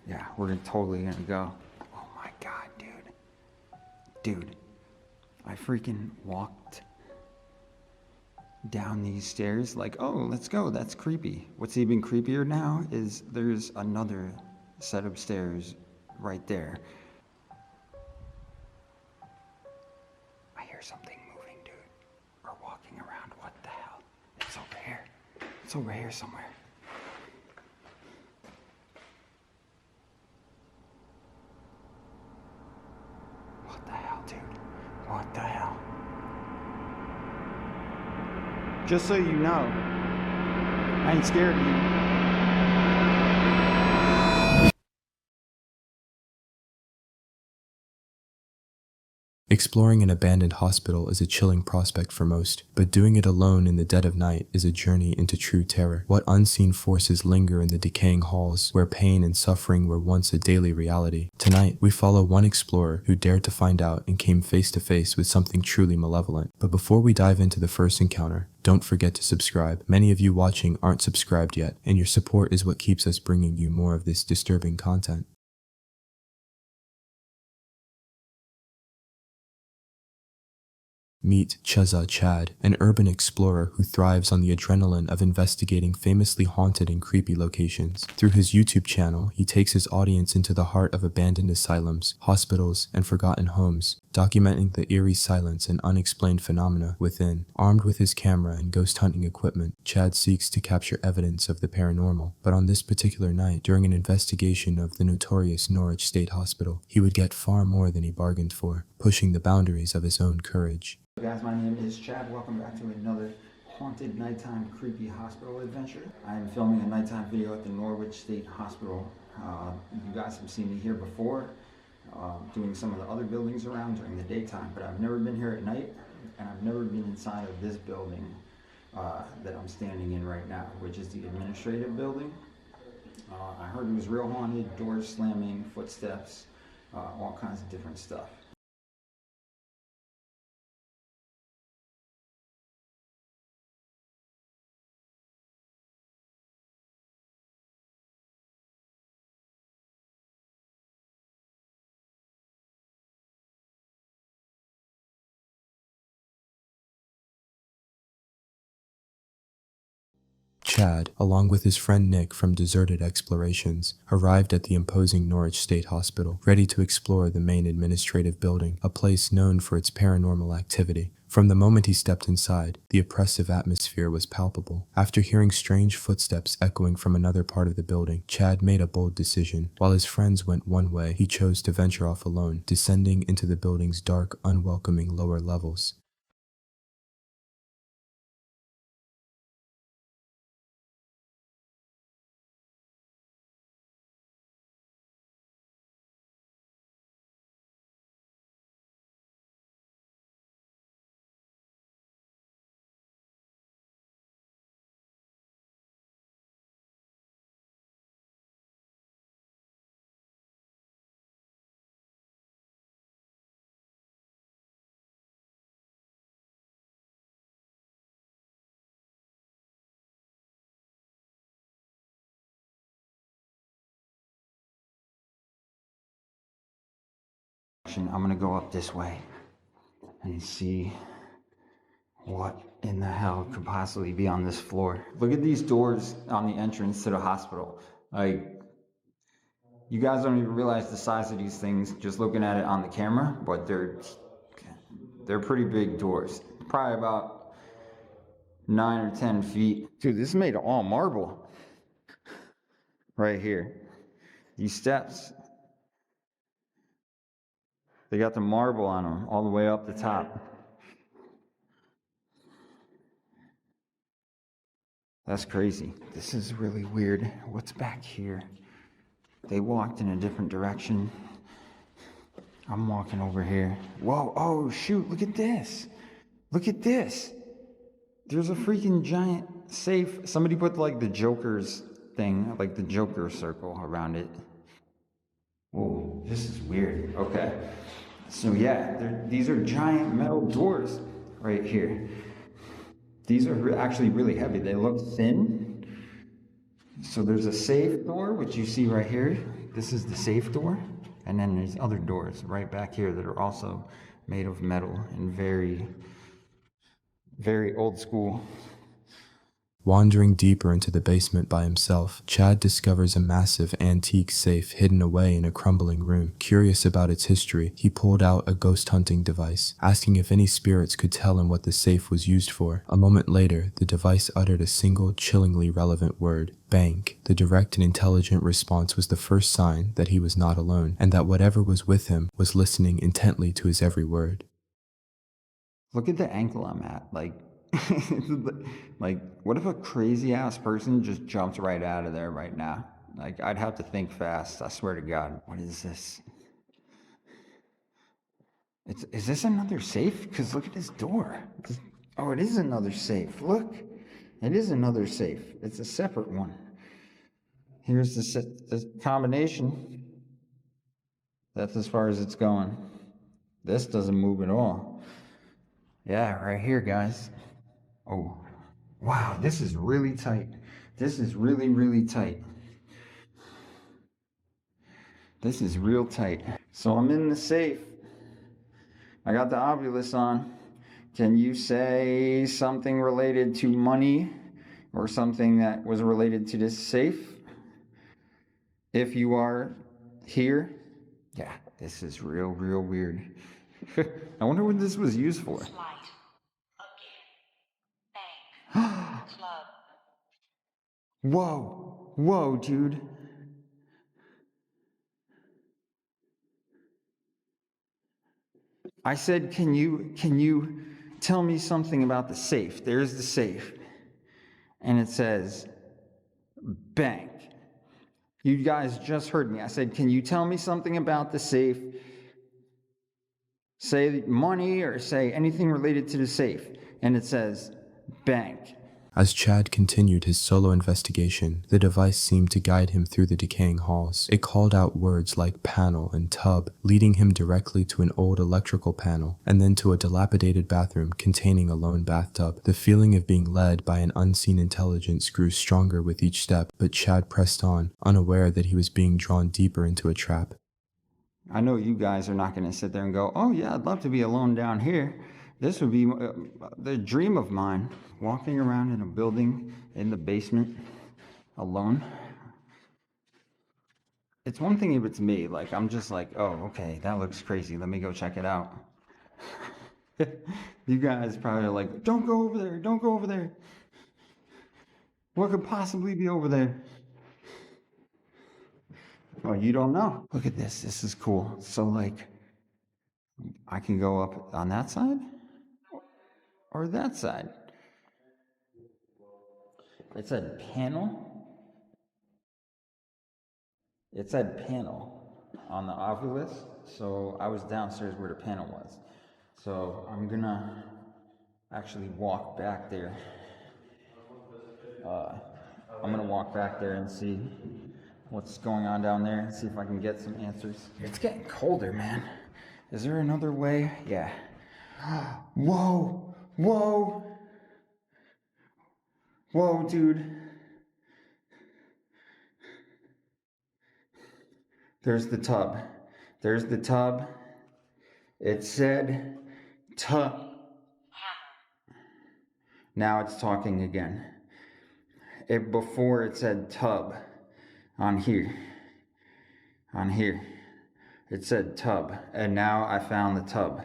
Yeah, we're totally gonna go. Oh my God, dude. Dude, I freaking walked down these stairs like, oh, let's go, that's creepy. What's even creepier now is there's another set of stairs right there. I hear something moving, dude. Or walking around. What the hell? It's over here. It's over here somewhere. What the hell, dude? What the hell? Just so you know, I ain't scared of you. Exploring an abandoned hospital is a chilling prospect for most, but doing it alone in the dead of night is a journey into true terror. What unseen forces linger in the decaying halls where pain and suffering were once a daily reality? Tonight, we follow one explorer who dared to find out and came face to face with something truly malevolent. But before we dive into the first encounter, don't forget to subscribe. Many of you watching aren't subscribed yet, and your support is what keeps us bringing you more of this disturbing content. Meet Cheza Chad, an urban explorer who thrives on the adrenaline of investigating famously haunted and creepy locations. Through his YouTube channel, he takes his audience into the heart of abandoned asylums, hospitals, and forgotten homes, documenting the eerie silence and unexplained phenomena within. Armed with his camera and ghost hunting equipment, Chad seeks to capture evidence of the paranormal. But on this particular night, during an investigation of the notorious Norwich State Hospital, he would get far more than he bargained for, pushing the boundaries of his own courage. Guys, my name is Chad. Welcome back to another haunted nighttime creepy hospital adventure. I am filming a nighttime video at the Norwich State Hospital. You guys have seen me here before, doing some of the other buildings around during the daytime, but I've never been here at night, and I've never been inside of this building that I'm standing in right now, which is the administrative building. I heard it was real haunted, doors slamming, footsteps, all kinds of different stuff. Chad, along with his friend Nick from Deserted Explorations, arrived at the imposing Norwich State Hospital, ready to explore the main administrative building, a place known for its paranormal activity. From the moment he stepped inside, the oppressive atmosphere was palpable. After hearing strange footsteps echoing from another part of the building, Chad made a bold decision. While his friends went one way, he chose to venture off alone, descending into the building's dark, unwelcoming lower levels. I'm gonna go up this way and see what in the hell could possibly be on this floor. Look at these doors on the entrance to the hospital. Like, you guys don't even realize the size of these things just looking at it on the camera, but they're pretty big doors. Probably about 9 or 10 feet. Dude, this is made of all marble right here. These steps, they got the marble on them all the way up the top. That's crazy. This is really weird. What's back here? They walked in a different direction. I'm walking over here. Whoa, oh shoot, look at this. Look at this. There's a freaking giant safe. Somebody put like the Joker's thing, like the Joker circle around it. Whoa, this is weird. Okay. So yeah, these are giant metal doors right here. These are actually really heavy. They look thin, So there's a safe door, which you see right here. This is the safe door. And then there's other doors right back here that are also made of metal and very, very old school. Wandering deeper into the basement by himself, Chad discovers a massive antique safe hidden away in a crumbling room. Curious about its history, he pulled out a ghost hunting device, asking if any spirits could tell him what the safe was used for. A moment later, the device uttered a single, chillingly relevant word: bank. The direct and intelligent response was the first sign that he was not alone, and that whatever was with him was listening intently to his every word. Look at the ankle I'm at. Like, what if a crazy ass person just jumps right out of there right now? Like, I'd have to think fast. I swear to God. What is this? Is this another safe? Because look at this door. Oh, it is another safe. Look, it is another safe. It's a separate one. Here's the combination. That's as far as it's going. This doesn't move at all. Yeah, right here, guys. Oh, wow, this is really tight. This is really, really tight. This is real tight. So I'm in the safe. I got the Ovilus on. Can you say something related to money or something that was related to this safe? If you are here. Yeah, this is real, real weird. I wonder what this was used for. Whoa, whoa, dude. I said, can you tell me something about the safe? There's the safe. And it says, bank. You guys just heard me. I said, can you tell me something about the safe? Say money or say anything related to the safe. And it says, bank. As Chad continued his solo investigation, the device seemed to guide him through the decaying halls. It called out words like panel and tub, leading him directly to an old electrical panel, and then to a dilapidated bathroom containing a lone bathtub. The feeling of being led by an unseen intelligence grew stronger with each step, but Chad pressed on, unaware that he was being drawn deeper into a trap. I know you guys are not going to sit there and go, oh yeah, I'd love to be alone down here. This would be the dream of mine, walking around in a building in the basement alone. It's one thing if it's me, like I'm just like, oh, okay, that looks crazy. Let me go check it out. You guys probably are like, don't go over there, don't go over there. What could possibly be over there? Well, you don't know. Look at this. This is cool. So, like, I can go up on that side or that side. It said panel. It said panel on the Ovilus. So I was downstairs where the panel was. So I'm gonna actually walk back there. I'm gonna walk back there and see what's going on down there and see if I can get some answers. It's getting colder, man. Is there another way? Yeah. Whoa, whoa, whoa, dude. There's the tub. There's the tub. It said tub. Now it's talking again. Before it said tub on here. On here. It said tub. And now I found the tub.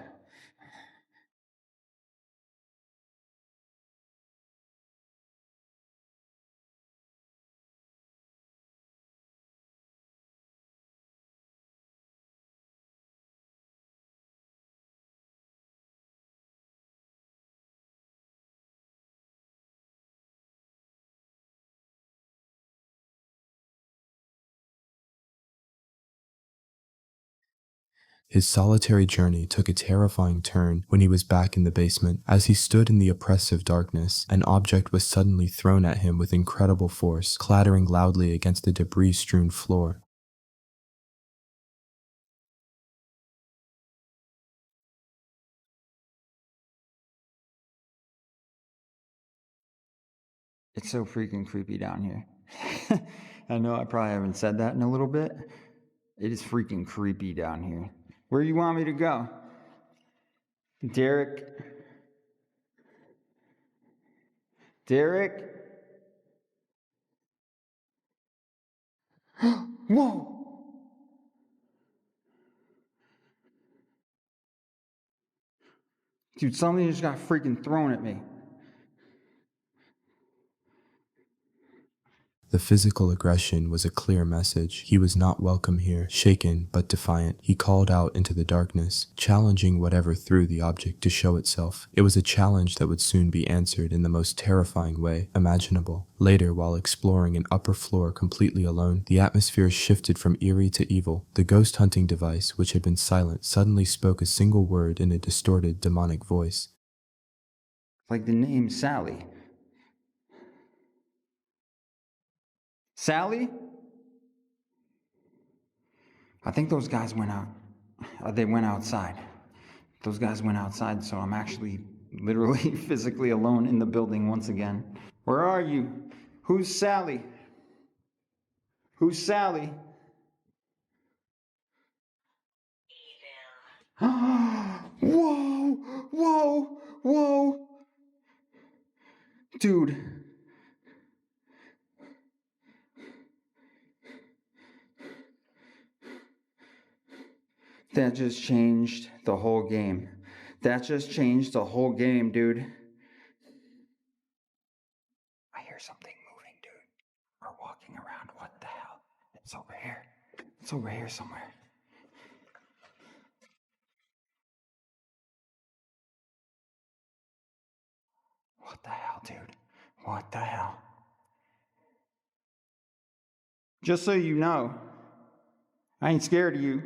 His solitary journey took a terrifying turn when he was back in the basement. As he stood in the oppressive darkness, an object was suddenly thrown at him with incredible force, clattering loudly against the debris-strewn floor. It's so freaking creepy down here. I know I probably haven't said that in a little bit. It is freaking creepy down here. Where you want me to go? Derek? Derek? Whoa! Dude, something just got freaking thrown at me. The physical aggression was a clear message. He was not welcome here. Shaken but defiant, he called out into the darkness, challenging whatever threw the object to show itself. It was a challenge that would soon be answered in the most terrifying way imaginable. Later, while exploring an upper floor completely alone, the atmosphere shifted from eerie to evil. The ghost hunting device, which had been silent, suddenly spoke a single word in a distorted, demonic voice. Like the name Sally. Sally? I think those guys went out. They went outside. Those guys went outside, so I'm actually literally physically alone in the building once again. Where are you? Who's Sally? Who's Sally? Whoa! Whoa! Whoa! Dude. That just changed the whole game. That just changed the whole game, dude. I hear something moving, dude. We're walking around. What the hell? It's over here. It's over here somewhere. What the hell, dude? What the hell? Just so you know, I ain't scared of you.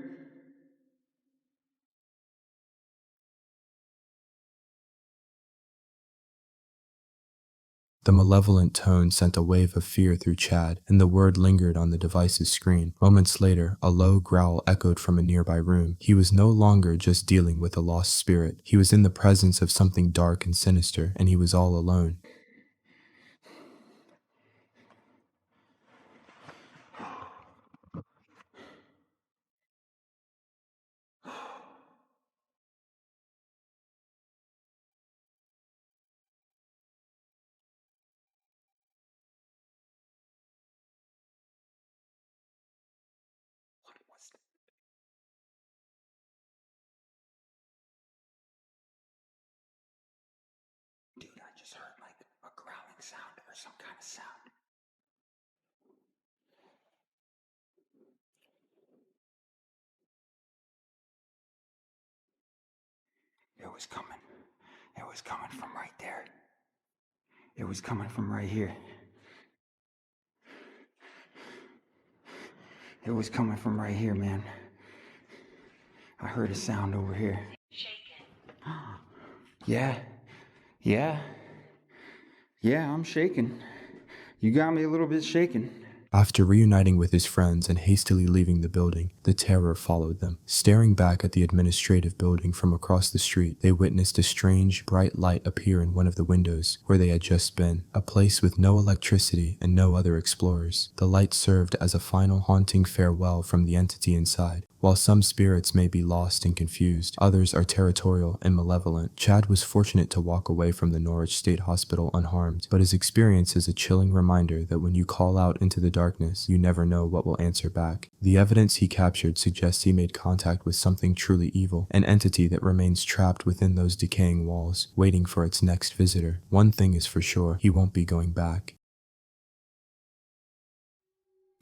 The malevolent tone sent a wave of fear through Chad, and the word lingered on the device's screen. Moments later, a low growl echoed from a nearby room. He was no longer just dealing with a lost spirit. He was in the presence of something dark and sinister, and he was all alone. Dude, I just heard like a growling sound or some kind of sound. It was coming. It was coming from right there. It was coming from right here. It was coming from right here, man. I heard a sound over here. Shaking. Yeah. Yeah, I'm shaking. You got me a little bit shaken. After reuniting with his friends and hastily leaving the building, the terror followed them. Staring back at the administrative building from across the street, they witnessed a strange, bright light appear in one of the windows where they had just been, a place with no electricity and no other explorers. The light served as a final haunting farewell from the entity inside. While some spirits may be lost and confused, others are territorial and malevolent. Chad was fortunate to walk away from the Norwich State Hospital unharmed, but his experience is a chilling reminder that when you call out into the darkness, you never know what will answer back. The evidence he captured suggests he made contact with something truly evil, an entity that remains trapped within those decaying walls, waiting for its next visitor. One thing is for sure, he won't be going back.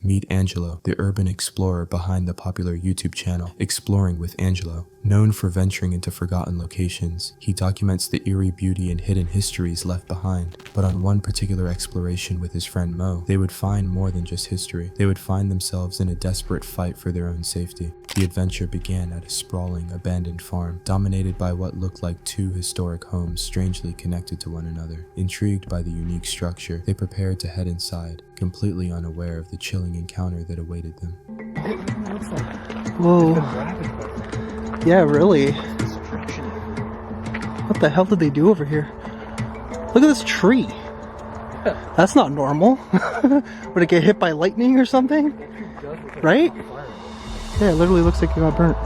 Meet Angelo, the urban explorer behind the popular YouTube channel, Exploring with Angelo. Known for venturing into forgotten locations, he documents the eerie beauty and hidden histories left behind. But on one particular exploration with his friend Mo, they would find more than just history. They would find themselves in a desperate fight for their own safety. The adventure began at a sprawling, abandoned farm, dominated by what looked like two historic homes strangely connected to one another. Intrigued by the unique structure, they prepared to head inside, completely unaware of the chilling encounter that awaited them. Whoa. Yeah, really. What the hell did they do over here? Look at this tree. That's not normal. Would it get hit by lightning or something? Right? Yeah, it literally looks like it got burnt.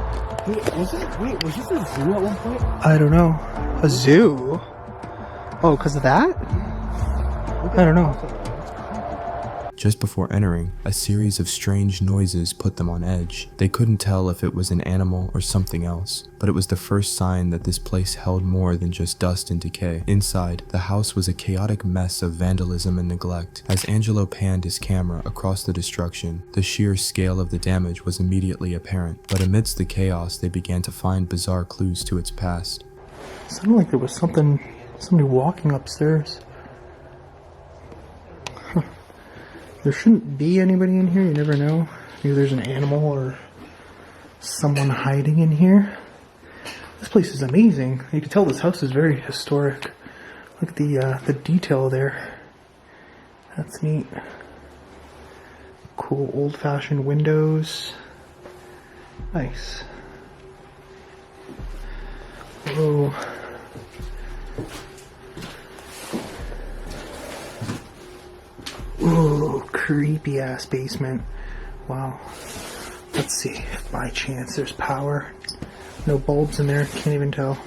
Was this a zoo at one point? I don't know. A zoo? Oh, because of that? I don't know. Just before entering, a series of strange noises put them on edge. They couldn't tell if it was an animal or something else, but it was the first sign that this place held more than just dust and decay. Inside, the house was a chaotic mess of vandalism and neglect. As Angelo panned his camera across the destruction, the sheer scale of the damage was immediately apparent, but amidst the chaos they began to find bizarre clues to its past. It sounded like there was somebody walking upstairs. There shouldn't be anybody in here, you never know. Maybe there's an animal or someone hiding in here. This place is amazing. You can tell this house is very historic. Look at the detail there. That's neat. Cool old-fashioned windows. Nice. Whoa. Ooh, creepy ass basement. Wow. Let's see if by chance there's power. No bulbs in there, can't even tell.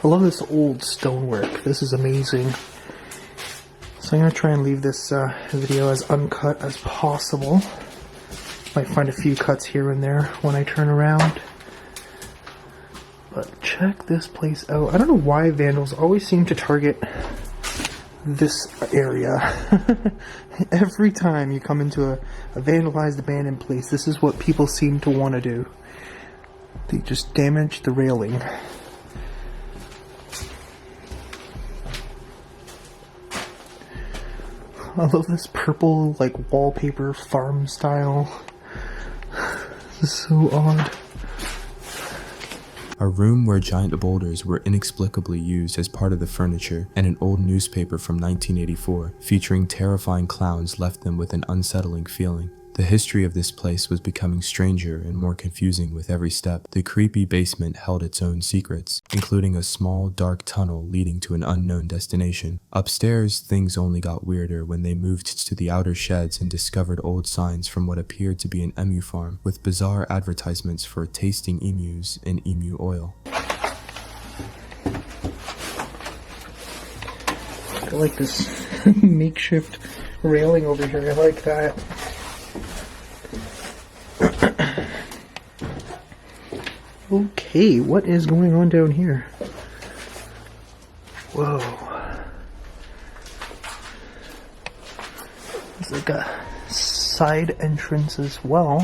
I love this old stonework. This is amazing. So I'm going to try and leave this video as uncut as possible. Might find a few cuts here and there when I turn around. But check this place out. I don't know why vandals always seem to target this area. Every time you come into a vandalized abandoned place, this is what people seem to want to do. They just damage the railing. I love this purple, like, wallpaper farm style. This is so odd. A room where giant boulders were inexplicably used as part of the furniture, and an old newspaper from 1984 featuring terrifying clowns left them with an unsettling feeling. The history of this place was becoming stranger and more confusing with every step. The creepy basement held its own secrets, including a small, dark tunnel leading to an unknown destination. Upstairs, things only got weirder when they moved to the outer sheds and discovered old signs from what appeared to be an emu farm, with bizarre advertisements for tasting emus and emu oil. I like this makeshift railing over here. I like that. Okay, what is going on down here? Whoa. There's like a side entrance as well,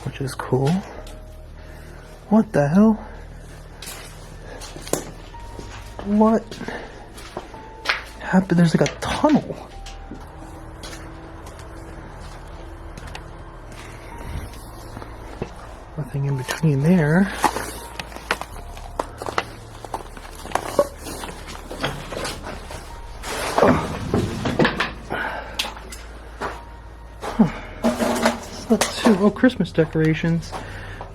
which is cool. What the hell? What happened? There's like a tunnel. Nothing in between there. Oh, Christmas decorations.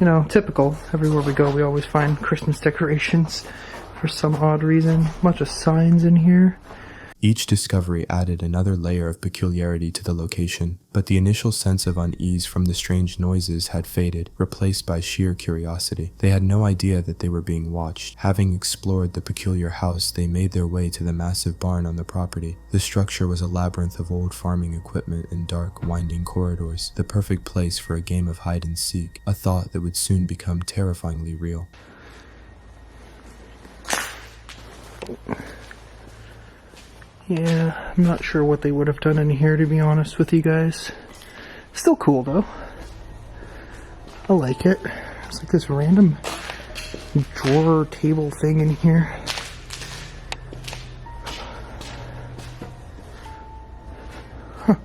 You know, typical. Everywhere we go, we always find Christmas decorations for some odd reason. Bunch of signs in here. Each discovery added another layer of peculiarity to the location, but the initial sense of unease from the strange noises had faded, replaced by sheer curiosity. They had no idea that they were being watched. Having explored the peculiar house, they made their way to the massive barn on the property. The structure was a labyrinth of old farming equipment and dark, winding corridors, the perfect place for a game of hide and seek, a thought that would soon become terrifyingly real. Yeah, I'm not sure what they would have done in here, to be honest with you guys. Still cool, though. I like it. It's like this random drawer table thing in here. Huh.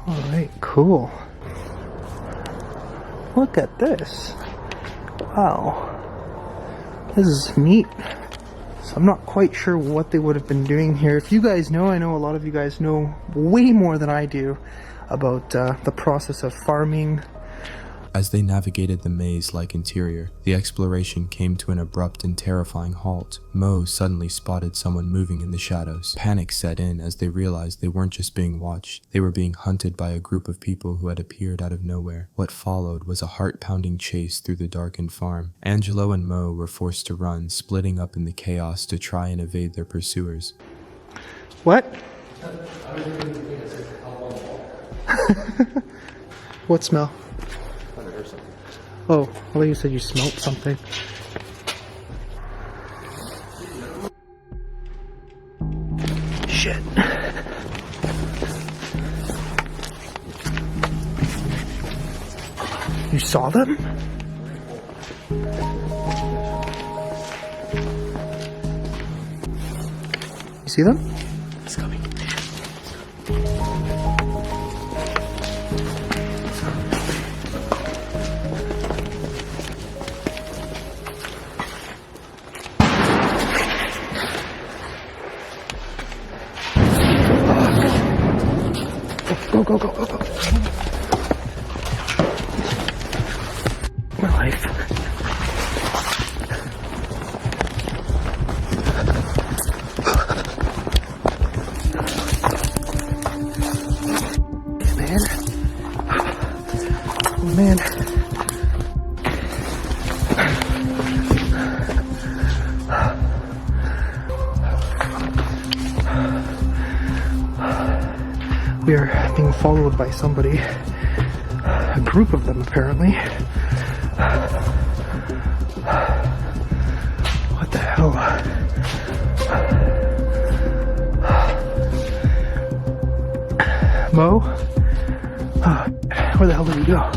Alright, cool. Look at this. Wow. This is neat. So I'm not quite sure what they would have been doing here. If you guys know, I know a lot of you guys know way more than I do about the process of farming. As they navigated the maze-like interior, the exploration came to an abrupt and terrifying halt. Mo suddenly spotted someone moving in the shadows. Panic set in as they realized they weren't just being watched, they were being hunted by a group of people who had appeared out of nowhere. What followed was a heart-pounding chase through the darkened farm. Angelo and Mo were forced to run, splitting up in the chaos to try and evade their pursuers. What? What smell? Oh, I thought you said you smelled something. Shit. You saw them? You see them? It's coming. Go, go, go, go, go. My life. Man. Oh, man. We are being followed by somebody. A group of them, apparently. What the hell? Mo? Where the hell did he go?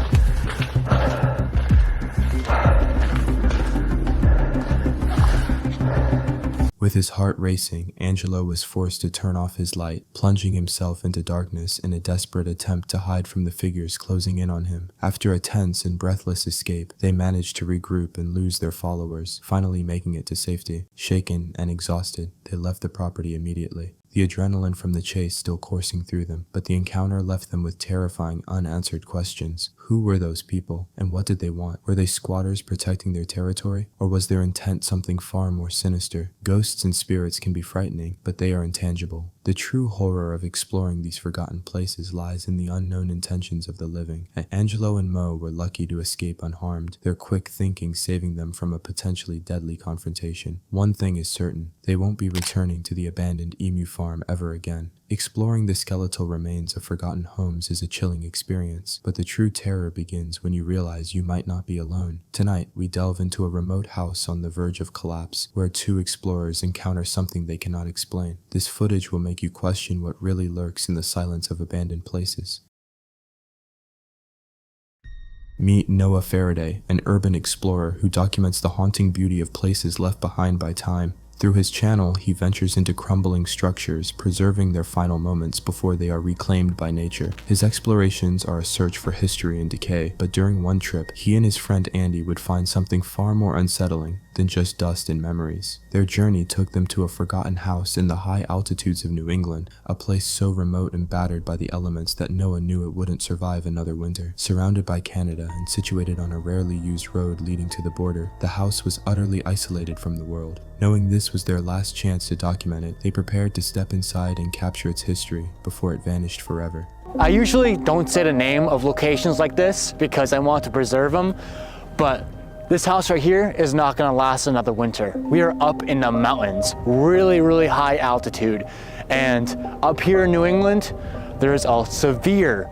With his heart racing, Angelo was forced to turn off his light, plunging himself into darkness in a desperate attempt to hide from the figures closing in on him. After a tense and breathless escape, they managed to regroup and lose their followers, finally making it to safety. Shaken and exhausted, they left the property immediately. The adrenaline from the chase still coursing through them, but the encounter left them with terrifying, unanswered questions. Who were those people, and what did they want? Were they squatters protecting their territory, or was their intent something far more sinister? Ghosts and spirits can be frightening, but they are intangible. The true horror of exploring these forgotten places lies in the unknown intentions of the living. And Angelo and Mo were lucky to escape unharmed, their quick thinking saving them from a potentially deadly confrontation. One thing is certain, they won't be returning to the abandoned emu farm ever again. Exploring the skeletal remains of forgotten homes is a chilling experience, but the true terror begins when you realize you might not be alone. Tonight, we delve into a remote house on the verge of collapse, where two explorers encounter something they cannot explain. This footage will make you question what really lurks in the silence of abandoned places. Meet Noah Faraday, an urban explorer who documents the haunting beauty of places left behind by time. Through his channel, he ventures into crumbling structures, preserving their final moments before they are reclaimed by nature. His explorations are a search for history and decay, but during one trip, he and his friend Andy would find something far more unsettling than just dust and memories. Their journey took them to a forgotten house in the high altitudes of New England, a place so remote and battered by the elements that Noah knew it wouldn't survive another winter. Surrounded by Canada and situated on a rarely used road leading to the border, the house was utterly isolated from the world. Knowing this was their last chance to document it, they prepared to step inside and capture its history before it vanished forever. I usually don't say the name of locations like this because I want to preserve them, but this house right here is not gonna last another winter. We are up in the mountains, really, really high altitude. And up here in New England, there's a severe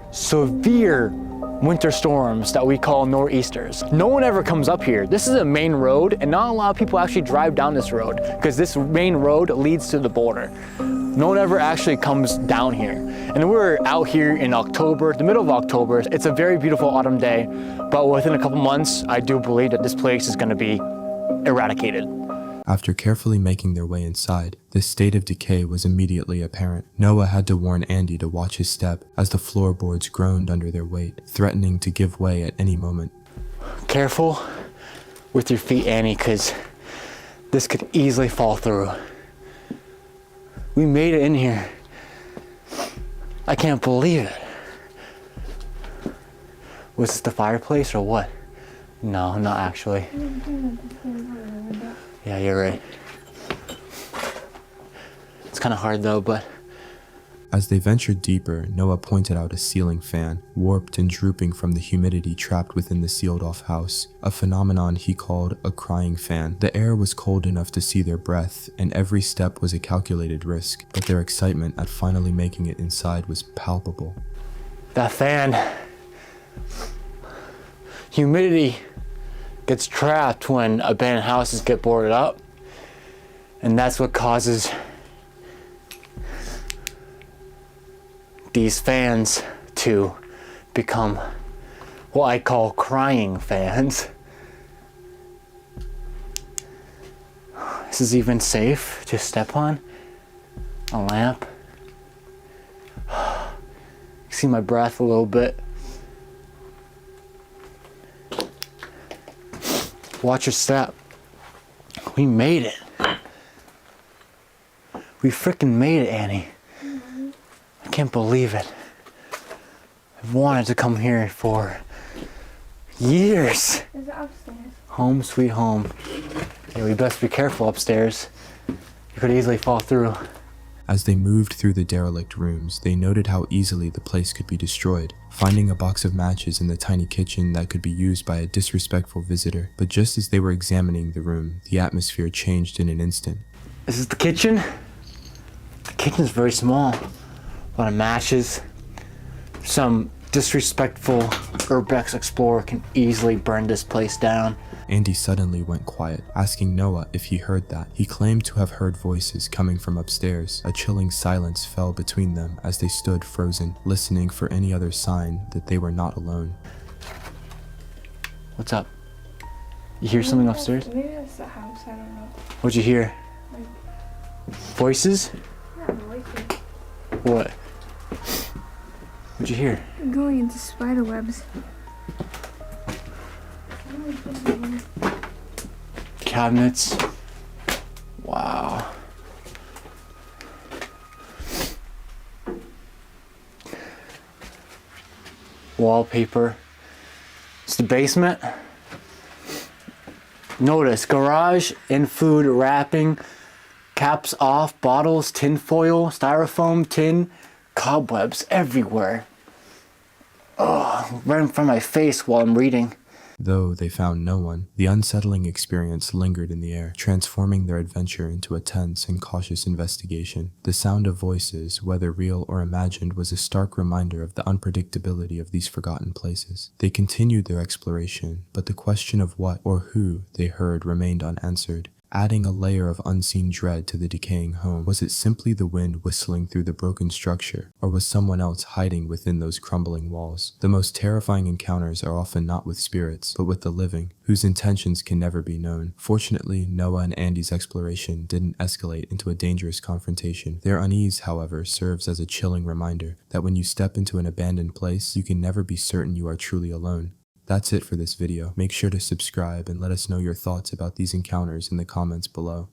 winter storms that we call nor'easters. No one ever comes up here. This is a main road, and not a lot of people actually drive down this road because this main road leads to the border. No one ever actually comes down here. And we're out here in October, the middle of October. It's a very beautiful autumn day, but within a couple months, I do believe that this place is gonna be eradicated. After carefully making their way inside, this state of decay was immediately apparent. Noah had to warn Andy to watch his step as the floorboards groaned under their weight, threatening to give way at any moment. Careful with your feet, Annie, because this could easily fall through. We made it in here. I can't believe it. Was this the fireplace or what? No, not actually. Yeah, you're right. It's kind of hard though, but... As they ventured deeper, Noah pointed out a ceiling fan, warped and drooping from the humidity trapped within the sealed-off house, a phenomenon he called a crying fan. The air was cold enough to see their breath, and every step was a calculated risk, but their excitement at finally making it inside was palpable. That fan... Humidity gets trapped when abandoned houses get boarded up, and that's what causes these fans to become what I call crying fans. This is even safe to step on. A lamp. You see my breath a little bit. Watch your step. We made it. We freaking made it, Annie. I can't believe it. I've wanted to come here for years. Is it upstairs? Home sweet home. Yeah, we best be careful upstairs. You could easily fall through. As they moved through the derelict rooms, they noted how easily the place could be destroyed, finding a box of matches in the tiny kitchen that could be used by a disrespectful visitor. But just as they were examining the room, the atmosphere changed in an instant. This is the kitchen. The kitchen is very small. A lot of matches. Some disrespectful urbex explorer can easily burn this place down. Andy suddenly went quiet, asking Noah if he heard that. He claimed to have heard voices coming from upstairs. A chilling silence fell between them as they stood frozen, listening for any other sign that they were not alone. What's up? You hear something upstairs? Maybe that's the house, I don't know. What'd you hear? Voices? Not voices. What? What'd you hear? Going into spider webs. Cabinets. Wow. Wallpaper. It's the basement. Notice garage and food wrapping, caps off, bottles, tin foil, styrofoam, tin, cobwebs everywhere. Oh, right in front of my face while I'm reading. Though they found no one, the unsettling experience lingered in the air, transforming their adventure into a tense and cautious investigation. The sound of voices, whether real or imagined, was a stark reminder of the unpredictability of these forgotten places. They continued their exploration, but the question of what or who they heard remained unanswered, adding a layer of unseen dread to the decaying home. Was it simply the wind whistling through the broken structure, or was someone else hiding within those crumbling walls? The most terrifying encounters are often not with spirits, but with the living, whose intentions can never be known. Fortunately, Noah and Andy's exploration didn't escalate into a dangerous confrontation. Their unease, however, serves as a chilling reminder that when you step into an abandoned place, you can never be certain you are truly alone. That's it for this video. Make sure to subscribe and let us know your thoughts about these encounters in the comments below.